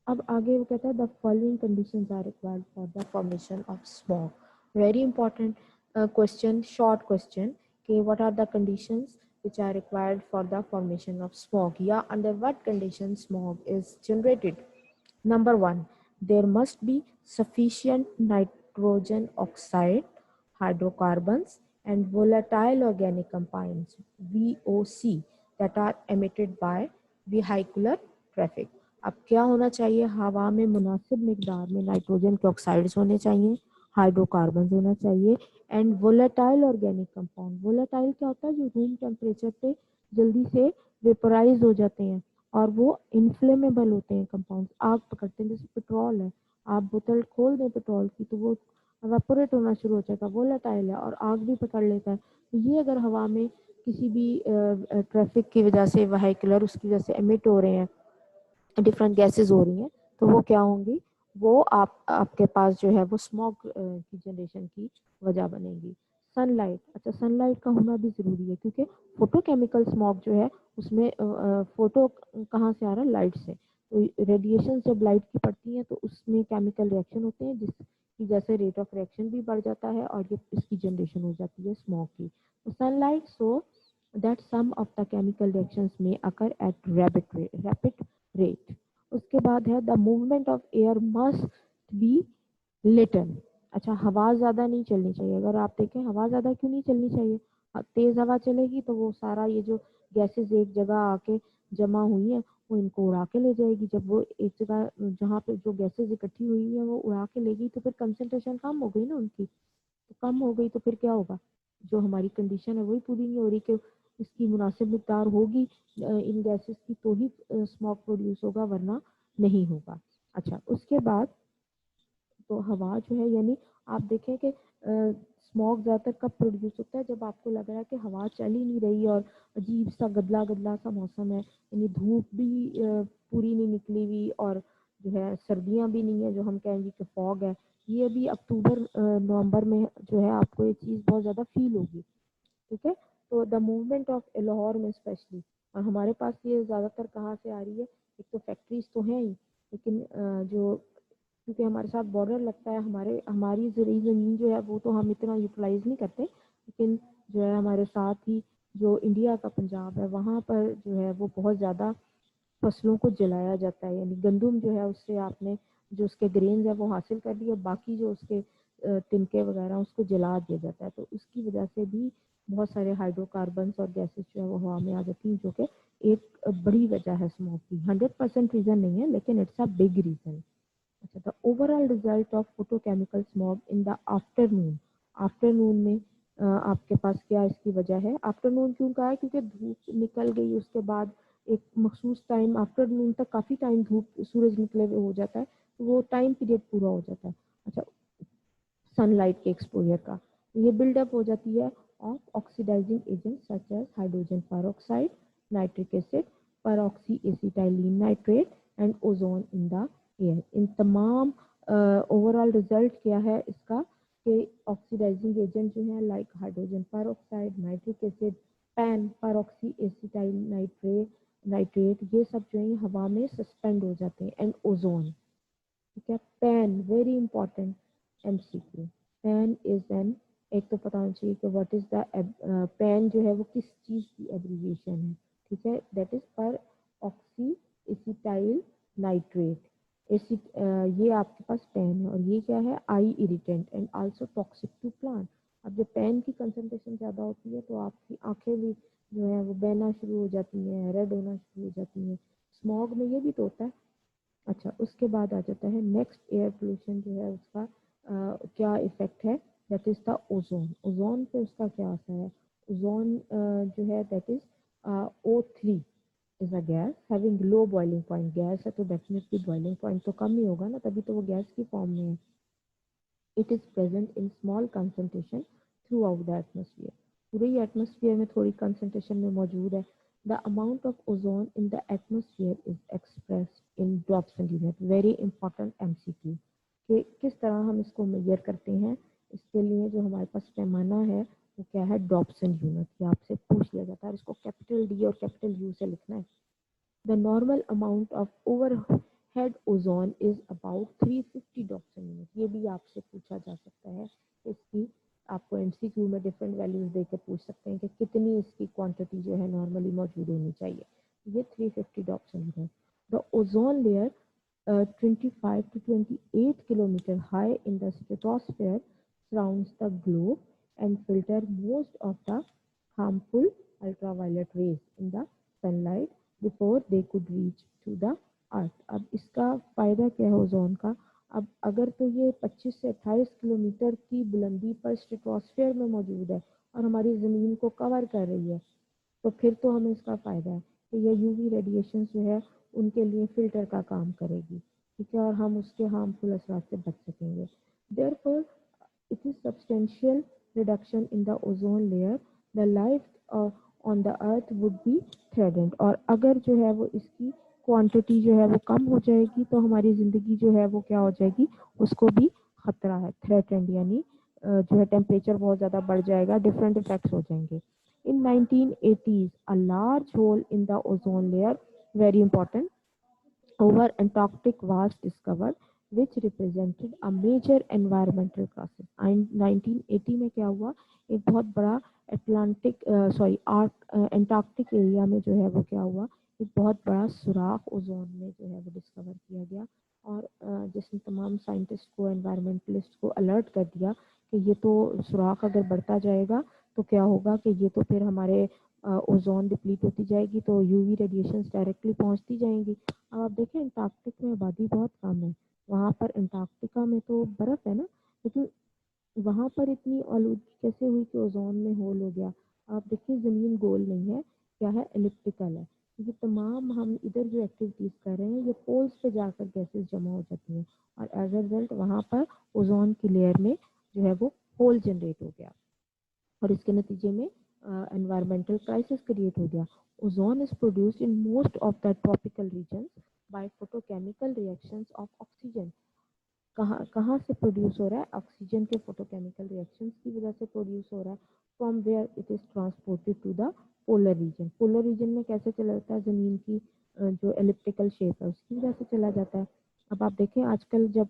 अब आगे वो कहता है the following conditions are required for the formation of smog. Very important question, short question, कि what are the conditions which are required for the formation of smog, या under what conditions smog is generated. Number one, there must be sufficient nitrogen oxide, hydrocarbons, and volatile organic compounds VOC that are emitted by vehicular traffic. अब क्या होना चाहिए, हवा में मुनासिब मिकदार में नाइट्रोजन के ऑक्साइड्स होने चाहिए, हाइड्रोकार्बन होना चाहिए, and volatile organic compound. Volatile क्या होता है, जो रूम टेम्परेचर पे जल्दी से वेपोराइज हो जाते हैं और वो इन्फ्लेमेबल होते हैं कंपाउंड, आग पकड़ते हैं। जैसे पेट्रोल है, आप बोतल खोल दें पेट्रोल की तो वो वेपोरेट होना शुरू हो जाएगा, वोलेटाइल है और आग भी पकड़ लेता है। तो ये अगर हवा में किसी भी ट्रैफिक की वजह से, व्हीकलर उसकी वजह से एमिट हो रहे हैं, डिफरेंट गैसेस हो रही हैं, तो वो क्या होंगी, वो आपके पास जो है वो स्मॉग की जनरेशन की वजह बनेगी। सनलाइट, अच्छा सनलाइट का होना भी ज़रूरी है, क्योंकि फोटोकेमिकल स्मॉग जो है उसमें फोटो कहाँ से आ रहा है, लाइट से। तो रेडिएशन जब लाइट की पड़ती हैं तो उसमें केमिकल रिएक्शन होते हैं, जिसकी जैसे रेट ऑफ रिएक्शन भी बढ़ जाता है और ये इसकी जनरेशन हो जाती है स्मॉग की। तो sunlight so that some of the chemical reactions may occur at rapid rate. उसके बाद है the movement of air must be little। अच्छा, हवा ज़्यादा नहीं चलनी चाहिए। अगर आप देखें हवा ज़्यादा क्यों नहीं चलनी चाहिए, तेज़ हवा चलेगी तो वो सारा ये जो गैसेस एक जगह आके जमा हुई हैं वो इनको उड़ा के ले जाएगी। जब वो एक जगह जहाँ पे जो गैसेस इकट्ठी हुई हैं वो उड़ा के ले गई तो फिर कंसंट्रेशन कम हो गई ना उनकी, तो कम हो गई तो फिर क्या होगा, जो हमारी कंडीशन है वही पूरी नहीं हो रही कि इसकी मुनासिब मिकदार होगी इन गैसेस की तो ही स्मॉग प्रोड्यूस होगा, वरना नहीं होगा। अच्छा, उसके बाद तो हवा जो है, यानी आप देखें कि स्मॉग ज़्यादातर कब प्रोड्यूस होता है, जब आपको लग रहा है कि हवा चल ही नहीं रही और अजीब सा गदला गदला सा मौसम है, यानी धूप भी पूरी नहीं निकली हुई और जो है सर्दियाँ भी नहीं है, जो हम कहेंगे कि फॉग है। ये भी अक्टूबर नवंबर में जो है आपको ये चीज़ बहुत ज़्यादा फील होगी। ठीक है, तो द मूवमेंट ऑफ लाहौर में स्पेशली, और हमारे पास ये ज़्यादातर कहाँ से आ रही है, एक तो फैक्ट्रीज तो हैं ही, लेकिन जो क्योंकि हमारे साथ बॉर्डर लगता है, हमारी ज़रूरी ज़मीन जो है वो तो हम इतना यूटिलाइज नहीं करते, लेकिन जो है हमारे साथ ही जो इंडिया का पंजाब है वहाँ पर जो है वो बहुत ज़्यादा फसलों को जलाया जाता है। यानी गंदम जो है उससे आपने जो उसके ग्रेन्स है वो हासिल कर लिए, बाकी जो उसके तिनके वगैरह उसको जला दिया जाता है। तो उसकी वजह से भी बहुत सारे हाइड्रोकार्बन्स और गैसेस जो है वो हवा में आ जाती हैं, जो कि एक बड़ी वजह है स्मोक की। 100% रीज़न नहीं है, लेकिन इट्स अ बिग रीज़न। अच्छा, the overall result of photochemical smog in the afternoon. Afternoon में आपके पास क्या इसकी वजह है, आफ्टरनून क्यों कहा है, क्योंकि धूप निकल गई उसके बाद एक मखसूस टाइम, आफ्टरनून तक काफ़ी टाइम धूप सूरज निकले हुए हो जाता है, तो वो टाइम पीरियड पूरा हो जाता है। अच्छा, सनलाइट के एक्सपोजर का ये बिल्डअप हो जाती है of oxidising agent such as hydrogen peroxide, nitric acid, peroxy acetylene nitrate and ozone in the air. इन तमाम ओवरऑल रिजल्ट क्या है इसका, कि ऑक्सीडाइजिंग एजेंट जो है like hydrogen peroxide, nitric acid, pan peroxy acetyl nitrate, ये सब जो है हवा में सस्पेंड हो जाते हैं, एंड ओजोन। ठीक है, pan very important MCQ. Pan is an, एक तो पता होना चाहिए कि व्हाट इज द पैन जो है वो किस चीज़ की एब्रीविएशन है। ठीक है, that is peroxy acetyl nitrate acid, ये आपके पास पैन है, और ये क्या है, eye irritant and also toxic to plant. अब जब पैन की कंसंट्रेशन ज़्यादा होती है तो आपकी आंखें भी जो है वो बहना शुरू हो जाती हैं, रेड होना शुरू हो जाती हैं। स्मॉग में ये भी तो होता है। अच्छा, उसके बाद आ जाता है नेक्स्ट एयर पोल्यूशन जो है उसका क्या इफेक्ट है, that is the ozone. Ozone पे उसका क्या असर है, ओजोन जो है that is O3 is a gas having low boiling point. Gas है तो डेफिनेटली बॉइलिंग पॉइंट तो कम ही होगा ना, तभी तो वो गैस की फॉर्म में है। It is present in small concentration through out the atmosphere. पूरे ही एटमोसफियर में थोड़ी कंसंट्रेशन में मौजूद है, The amount of ozone in the atmosphere is expressed in Dobson unit. Very important MCQ कि किस तरह हम इसको मेजर करते हैं। इसके लिए जो हमारे पास पैमाना है वो क्या है, डॉप्सन यूनिट। ये आपसे पूछ लिया जाता है, इसको कैपिटल डी और कैपिटल यू से लिखना है। The normal amount of overhead ozone is about 350 Dobson unit. ये भी आपसे पूछा जा सकता है। इसकी आपको एमसीक्यू में डिफरेंट वैल्यूज देकर पूछ सकते हैं कि कितनी इसकी क्वांटिटी जो है नॉर्मली मौजूद होनी चाहिए। ये 350 Dobson unit. The ozone layer 25 to 28 kilometer high in the stratosphere surrounds the globe and filter most of the harmful ultraviolet rays in the sunlight before they could reach to the earth। अब इसका फ़ायदा क्या है ओजोन का। अब अगर तो ये 25 से 28 किलोमीटर की बुलंदी पर स्ट्रेटोस्फेयर में मौजूद है और हमारी ज़मीन को कवर कर रही है, तो फिर तो हमें इसका फ़ायदा है कि ये यूवी रेडिएशन जो है उनके लिए फ़िल्टर का काम करेगी, ठीक है, और हम उसके हार्मफुल असर से बच सकेंगे। Therefore it is substantial reduction in the ozone layer, the life on the earth would be threatened। और अगर जो है वो इसकी क्वांटिटी जो है वो कम हो जाएगी तो हमारी ज़िंदगी जो है वो क्या हो जाएगी, उसको भी खतरा है। थ्रेटेंड यानी जो है टेम्परेचर बहुत ज़्यादा बढ़ जाएगा, डिफरेंट इफेक्ट्स हो जाएंगे। In 1980s, a large hole in the ozone layer, very important, over Antarctic was discovered, which represented a major environmental crisis। 1980 में क्या हुआ, एक बहुत बड़ा एंटार्क्टिक एरिया में जो है वो क्या हुआ, एक बहुत बड़ा सुराख ओजोन में जो है वो डिस्कवर किया गया। और जिसने तमाम साइंटिस्ट को, एनवायरमेंटलिस्ट को अलर्ट कर दिया कि ये तो सुराख अगर बढ़ता जाएगा तो क्या होगा कि ये तो फिर हमारे ओजोन डिप्लीट होती जाएगी, तो यूवी रेडिएशन डायरेक्टली पहुंचती जाएंगी। अब आप देखें अंटार्कटिक में आबादी बहुत कम है, वहाँ पर अंटार्कटिका में तो बर्फ है ना, लेकिन वहाँ पर इतनी आलूदगी कैसे हुई कि ओजोन में होल हो गया। आप देखिए ज़मीन गोल नहीं है, क्या है, एलिप्टिकल है। ये तमाम हम इधर जो एक्टिविटीज़ कर रहे हैं ये पोल्स पे जाकर गैसेस जमा हो जाती हैं और एज अ रिजल्ट वहाँ पर ओजोन की लेयर में जो है वो होल जनरेट हो गया और इसके नतीजे में एनवायरमेंटल क्राइसिस क्रिएट हो गया। Ozone is produced in most of the tropical regions by photochemical reactions of oxygen. कहाँ कहाँ से प्रोड्यूस हो रहा है, ऑक्सीजन के फोटोकेमिकल रिएक्शंस की वजह से प्रोड्यूस हो रहा है। From where it is transported to the polar region. Polar region में कैसे चला जाता है, ज़मीन की जो एलिप्टिकल शेप है उसकी वजह से चला जाता है। अब आप देखें आजकल जब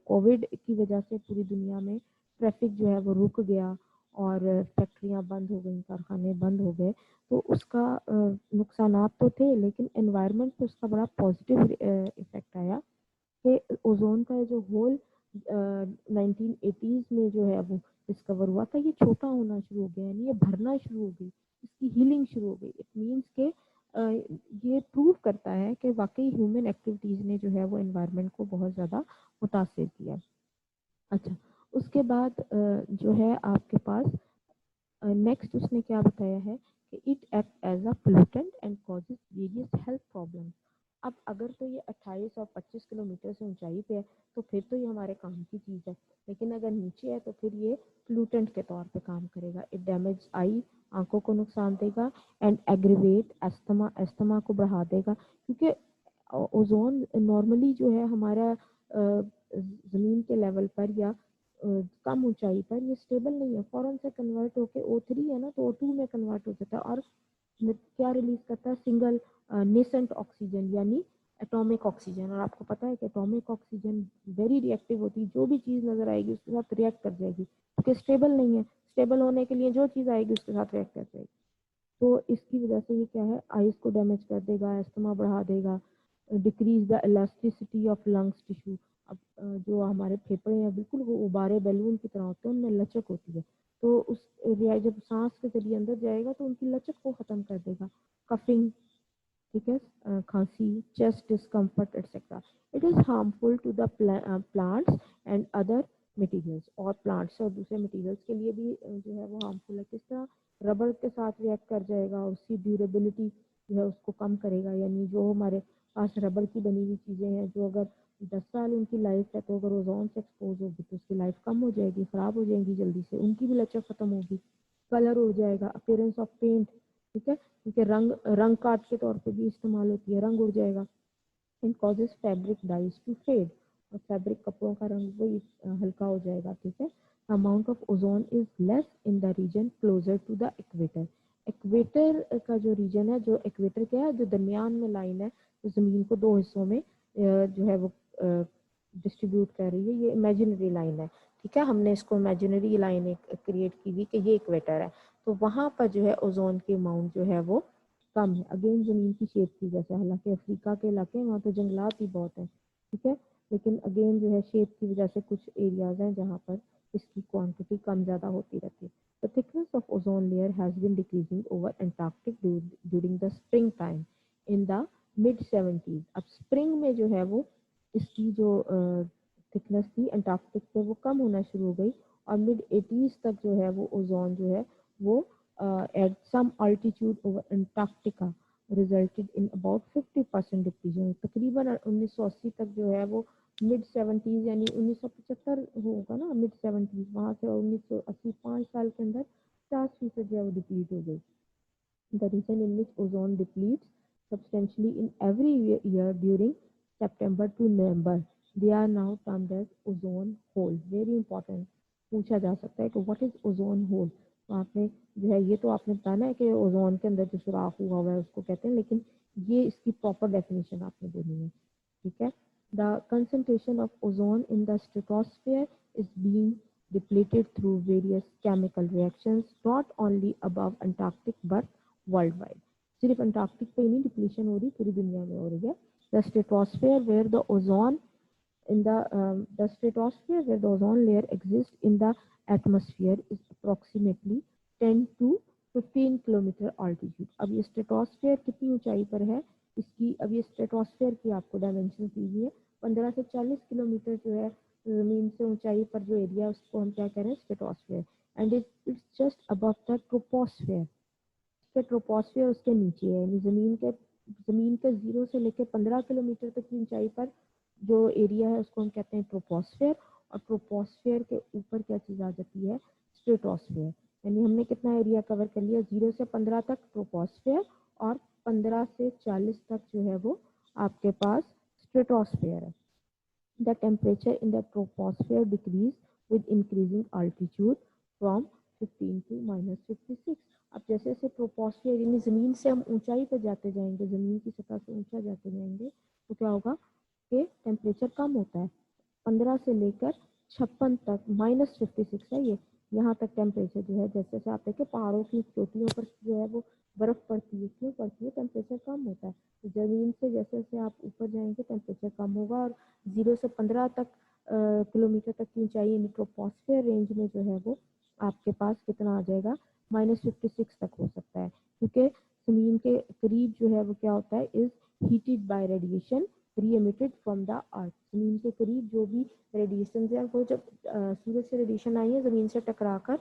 कोविड की वजह से पूरी दुनिया में ट्रैफिक जो है वो रुक गया और फैक्ट्रियां बंद हो गई, कारखाने बंद हो गए, तो उसका नुकसानात तो थे लेकिन एनवायरनमेंट पे उसका बड़ा पॉजिटिव इफेक्ट आया कि ओजोन का जो होल 1980s में जो है वो डिस्कवर हुआ था, ये छोटा होना शुरू हो गया, यानी ये भरना शुरू हो गई, इसकी हीलिंग शुरू हो गई। इट मीन्स के ये प्रूव करता है कि वाकई ह्यूमन एक्टिविटीज़ ने जो है वो एनवायरनमेंट को बहुत ज़्यादा मुतासिर किया। अच्छा, उसके बाद जो है आपके पास नेक्स्ट उसने क्या बताया है कि it act as a pollutant and causes various health problems. अब अगर तो ये 28 और 25 किलोमीटर से ऊंचाई पे है तो फिर तो ये हमारे काम की चीज़ है, लेकिन अगर नीचे है तो फिर ये पोल्यूटेंट के तौर पे काम करेगा। इट डैमेज आई, आंखों को नुकसान देगा, एंड एग्रीवेट एस्थमा, एस्थमा को बढ़ा देगा, क्योंकि ओजोन नॉर्मली जो है हमारा ज़मीन के लेवल पर या कम ऊंचाई पर ये स्टेबल नहीं है, फौरन से कन्वर्ट होके O3 है ना तो O2 में कन्वर्ट हो जाता है और क्या रिलीज करता है, सिंगल नेसेंट ऑक्सीजन यानी एटॉमिक ऑक्सीजन। और आपको पता है कि एटॉमिक ऑक्सीजन वेरी रिएक्टिव होती है, जो भी चीज़ नजर आएगी उसके साथ रिएक्ट कर जाएगी क्योंकि स्टेबल नहीं है। स्टेबल होने के लिए जो चीज़ आएगी उसके साथ रिएक्ट कर जाएगी, तो इसकी वजह से ये क्या है, आइस को डैमेज कर देगा, एस्थमा बढ़ा देगा, decrease the elasticity of lungs tissue. अब जो हमारे फेफड़े हैं बिल्कुल वो उबारे बैलून की तरह होते हैं, उनमें लचक होती है, तो उस जब सांस के जरिए अंदर जाएगा तो उनकी लचक को ख़त्म कर देगा। कफिंग, ठीक है, खांसी, chest discomfort etcetera. It is harmful to the plants and other materials. और प्लांट्स और दूसरे मटेरियल्स के लिए भी जो है वो हार्मफुल है। किस तरह, रबर के साथ रिएक्ट कर जाएगा, उसकी ड्यूरेबिलिटी जो है उसको कम करेगा, यानी जो हमारे पास रबर की बनी हुई चीज़ें हैं जो अगर 10 साल उनकी लाइफ है तो अगर ओजोन से एक्सपोज होगी तो उसकी लाइफ कम हो जाएगी, ख़राब हो जाएंगी जल्दी से, उनकी भी लचक ख़त्म होगी, कलर हो जाएगा, अपीयरेंस ऑफ पेंट, ठीक है, क्योंकि रंग काट के तौर पे भी इस्तेमाल होती है, रंग उड़ जाएगा। And causes fabric dyes to fade, और फैब्रिक कपड़ों का रंग वही हल्का हो जाएगा। ठीक है, amount of ozone is less in the region closer to the equator. Equator का जो रीजन है, जो इक्वेटर क्या है, जो दरमियान में लाइन है, जो ज़मीन को दो हिस्सों में जो है वो डिस्ट्रीब्यूट कर रही है, ये इमेजिनरी लाइन है। ठीक है, हमने इसको इमेजिनरी लाइन एक क्रिएट की हुई कि ये इक्वेटर है, तो वहाँ पर जो है ओजोन की अमाउंट जो है वो कम है, अगेन ज़मीन की शेप की वजह से। हालांकि अफ्रीका के इलाके वहाँ तो जंगलात ही बहुत हैं। ठीक है, लेकिन अगेन जो है शेप की वजह से कुछ एरियाज हैं जहाँ पर इसकी क्वांटिटी कम ज़्यादा होती रहती है। The thickness of ozone layer has been decreasing over Antarctic during the spring time in the mid 70s। अब स्प्रिंग में जो है वो इसकी जो थिकनेस थी अंटार्कटिक पे वो कम होना शुरू हो गई, और मिड 80s तक जो है वो ओजोन जो है वो at some altitude over Antarctica resulted in about 50% depletion. तकरीबन 1980 तक जो है वो मिड 70s यानी 1975 होगा ना, मिड 70s, वहाँ से 1980 5 साल के अंदर 50% जो है वो डिप्लीट हो गई। The region in which ozone depletes substantially in every year during September to November, they are now termed as ozone hole. Very important, पूछा जा सकता है कि what is ozone hole। तो आपने जो है ये तो आपने बताया ना कि ओजोन के अंदर जो सुराख हुआ है उसको कहते हैं, लेकिन ये इसकी प्रॉपर डेफिनेशन आपने देनी है। ठीक है, the concentration of ozone in the stratosphere is being depleted through various chemical reactions, not only above Antarctic but world wide. सिर्फ अंटार्कटिक पे ही नहीं डिप्लीशन हो रही, पूरी दुनिया में हो रही है। The stratosphere where the ozone in the stratosphere where the ozone layer exists in the atmosphere is approximately 10 to 15 kilometre altitude। अब ये स्ट्रेटोस्फेयर कितनी ऊंचाई पर है, इसकी अब ये स्ट्रेटोस्फेयर की आपको डायमेंशन दी हुई है। 15 से 40 किलोमीटर जो है जमीन से ऊंचाई पर जो एरिया है उसको हम क्या कह रहे हैं, stratosphere. And it's just above the troposphere. के ट्रोपोस्फियर उसके नीचे है, यानी जमीन के 0 से लेकर 15 किलोमीटर तक की ऊंचाई पर जो एरिया है उसको हम कहते हैं ट्रोपोस्फियर। और ट्रोपोस्फियर के ऊपर क्या चीज़ आ जाती है, स्ट्रेटोस्फियर। यानी हमने कितना एरिया कवर कर लिया, 0 से 15 तक ट्रोपोस्फियर, और 15 से 40 तक जो है वो आपके पास स्ट्रेटोस्फियर है। The temperature in the troposphere decrease with increasing altitude from 15 to -56। अब जैसे जैसे ट्रोपोस्फियर यानी ज़मीन से हम ऊंचाई पर जाते जाएंगे, ज़मीन की सतह से ऊंचा जाते जाएंगे, तो क्या होगा कि टेम्परेचर कम होता है। 15 से लेकर 56 तक -56 है ये, यहाँ तक टेम्परेचर जो है, जैसे जैसे आप देखें पहाड़ों की चोटियों पर जो है वो बर्फ़ पड़ती है, क्यों पड़ती है, टेम्परेचर कम होता है। तो ज़मीन से जैसे जैसे आप ऊपर जाएंगे टेम्परेचर कम होगा, और 0 से 15 तक किलोमीटर तक की ऊंचाई यानी ट्रोपोस्फियर रेंज में जो है वो आपके पास कितना आ जाएगा, -56 तक हो सकता है। क्योंकि ज़मीन के करीब जो है वो क्या होता है, is heated by radiation re-emitted from the earth. ज़मीन के करीब जो भी रेडिएशन है वो जब सूरज से रेडिएशन आई है ज़मीन से टकरा कर